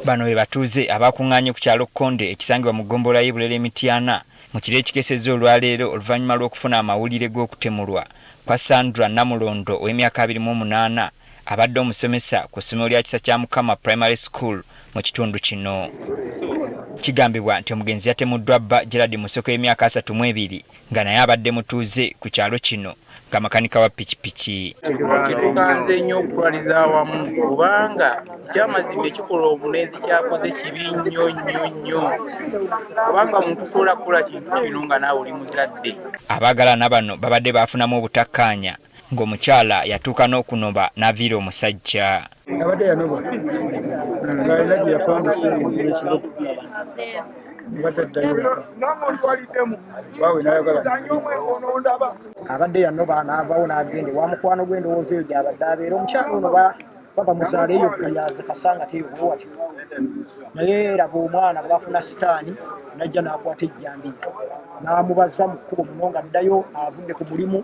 Bano be batuuze abakuŋŋaanye ku kyalo Konde ekisangibwa mu ggombolola y'e Bulere Mityana mu kiro ekikesezza olwaleero oluvannyuma lw'okufuna amawulire g'okutemulwa kwa Sandra Namulondo ow'emyaka 28 abadde omusomesa ku ssomero lya Kisa kya Mukama Primary School mu kitundu kino. Kigambibwa nti omugenzi yatemuddwa bba Gerard Musoko emyaka 32 nga naye abadde mutuuze ku kyalo kino nga makanika wa pikipiki. Kitukanze nnyo okutwaliza awamu kubanga ekyamazima ekikola obuleezi kyakoze kibi nnyo kubanga muntu sobola kukola kintu kino nga naawe oli muzadde. Abaagalana bano babadde baafunamu obutakkaanya ng'omukyala yatuuka n'okunoba n'aviira omusajja. Abadde yanoba ng'alina gye yapandise ekigogo abadde yanoba n'avaawo n'agende wa mukwano gwe ndowooza eyo gy'abadde abeera. Omukyala ono baba muzaala eyo gayaza kasanga teyobo watyo naye laba omwana bwe bafuna sitaani najja n'akwata ejjambiya n'amubaza mu kkubo muno ng'addayo avudde ku mulimu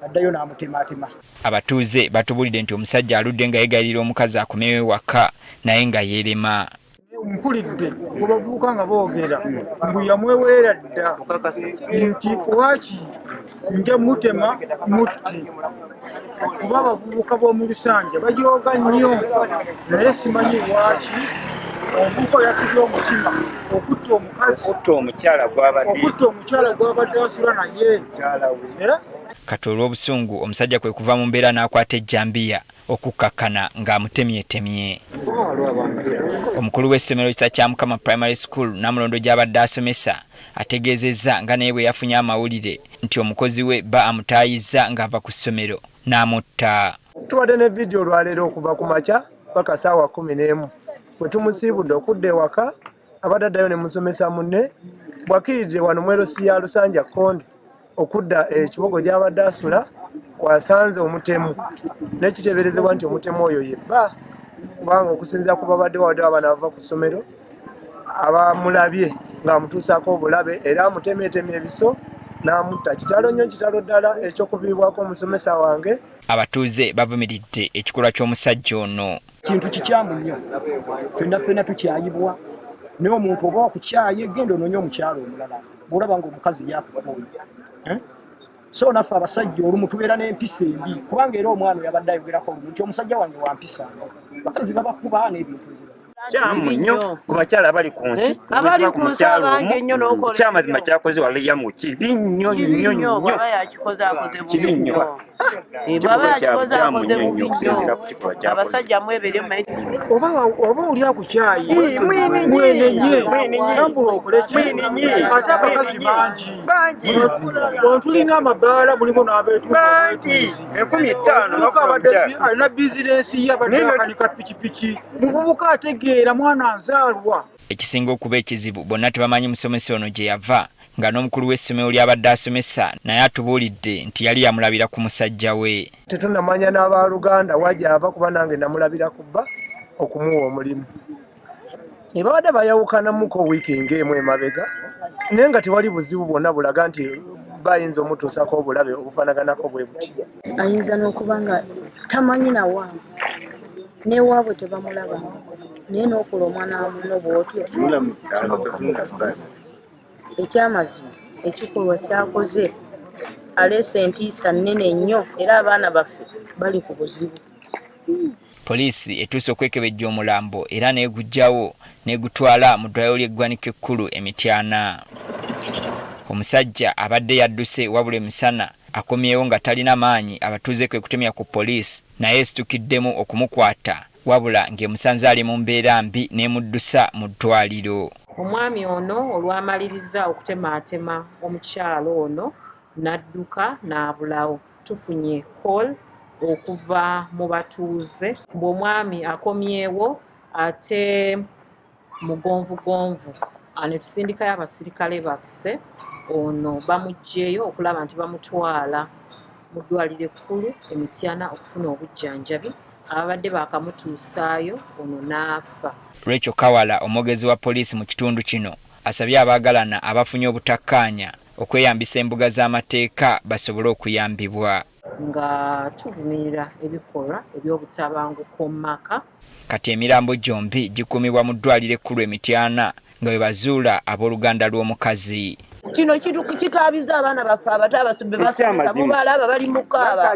addayo n'amutematema. Abatuuze batubulidde nti omusajja aludde nga yeegayirira omukazi akomewo ewaka naye nga yeerema. Mpulidde ku bavubuka nga boogera mbu yamweweera dda nti waki nja mutema mutti kuba abavubuka b'omu Lusanja bajooga nnyo naye simanyi waki omuvubuka yasibye omutima okutta omukazi okutta omukyala gw'abadde wasula naye. Kati olw'obusungu omusajja kwe kuva mu mbeera n'akwata ejjambiya okukkakkana ng'amutemyetemye. Omukulu w'essomero Kisa kya Mukama Primary School Namulondo gy'abadde asomesa ategeezezza nga naye bwe yafunye amawulire nti omukozi we bba amutaayizza ng'ava ku ssomero n'amutta. Tuwadde ne vidiyo olwaleero okuva ku makya paka ssaawa 11 bwe tumusiibudde okudda ewaka abadde addayo ne musomesa munne bw'akkiriridde wano mu erosi ya Lusanja Konde okudda ekibogo gy'abadde asula wasanze omutemu n'ekiteeberezebwa nti omutemu oyo ye bba kubanga okusinziira ku babadde wadde abaana bava ku ssomero abamulabye ng'amutuusaako obulabe era amutemyetemye ebiso n'amutta. Kitalo nnyo kitalo ddala eky'okuviibwako omusomesa wange. Abatuuze bavumiridde ekikolwa ky'omusajja ono. Kintu kikyamu nnyo ffenna tukyayibwa naye omuntu oba wakukyaye genda onoonye omukyalo omulala bw'olaba ng'omukazi yakukooya. So naffe abasajja olumu tubeera n'empisa embi kubanga era omwana yabadde ayogerako olumu nti omusajja wange wampisa bakazi babakuba n'ebintu kyamu nnyo ku bakyala abali ku nsi abali ku mukyalo omu kyamazima kyakoze waleya mu kibi nnyo baba yakikoze akoze bubi nnyo abasajja mwebere oba oli akukyayi mwenenye tambula okole ki ate abakazi bangi ontulina amabaala mulimu n'abeetuuzi 15 alina bizinensi ye abadde akanika pikipiki muvubuka ategeera mwana nzaalwa. Ekisinga okuba ekizibu bonna tebamanyi musomesa ono gye yava nga n'omukulu w'essomero ly'abadde asomesa naye atubuulidde nti yali yamulabira ku musajja we. Tetunnamanya n'abaluganda wajyava kuba nange namulabira ku bba okumuwa omulimu. Ne babadde bayawukanamuko wiiki ng'emu emabega naye nga tewali buzibu bwonna bulaga nti bayinza omutuusako obulabe obufanaganako bwe buti. Ayinza n'okuba nga tamanyi nawaabwe newaabwe tebamulaba naye n'okola omwana muno bw'otyo ekyamazima ekikolwa kyakoze aleese entiisa nnene nnyo era abaana baffe bali ku buzibu. Poliisi etuuse okwekebejja omulambo era n'eguggyawo n'egutwala mu ddwaliro ly'eggwanika ekkulu e Mityana. Omusajja abadde yadduse wabula emisana akomyewo nga talina maanyi abatuuze kwe kutemya ku poliisi naye esitukiddemu okumukwata wabula ng'emusanze ali mu mbeera mbi n'emuddusa mu ddwaliro. Omwami ono olwamaliriza okutemaatema omukyalo ono n'adduka n'abulawo. Tufunye call okuva mu batuuze ng'omwami akomyewo ate mugonvugonvu ne tusindikayo abasirikale baffe ono bamuggyeyo okulaba nti bamutwala mu ddwaliro ekkulu e Mityana okufuna obujjanjabi. Abadde bakamutuusaayo ono n'afa. Rachel Kawala omwogezi wa poliisi mu kitundu kino asabye abaagalana abafunye obutakkaanya okweyambisa embuga z'amateeka basobole okuyambibwa. nga tuvumirira ebikolwa eby'obutabanguko mu maka. Kati emirambo gyombi gikuumibwa mu ddwaliro ekkulu e Mityana nga bwe bazuula abooluganda lw'omukazi. Kino kikaabiza abaana baffe abato abasombe basomesa mubalaba bali mukaaba.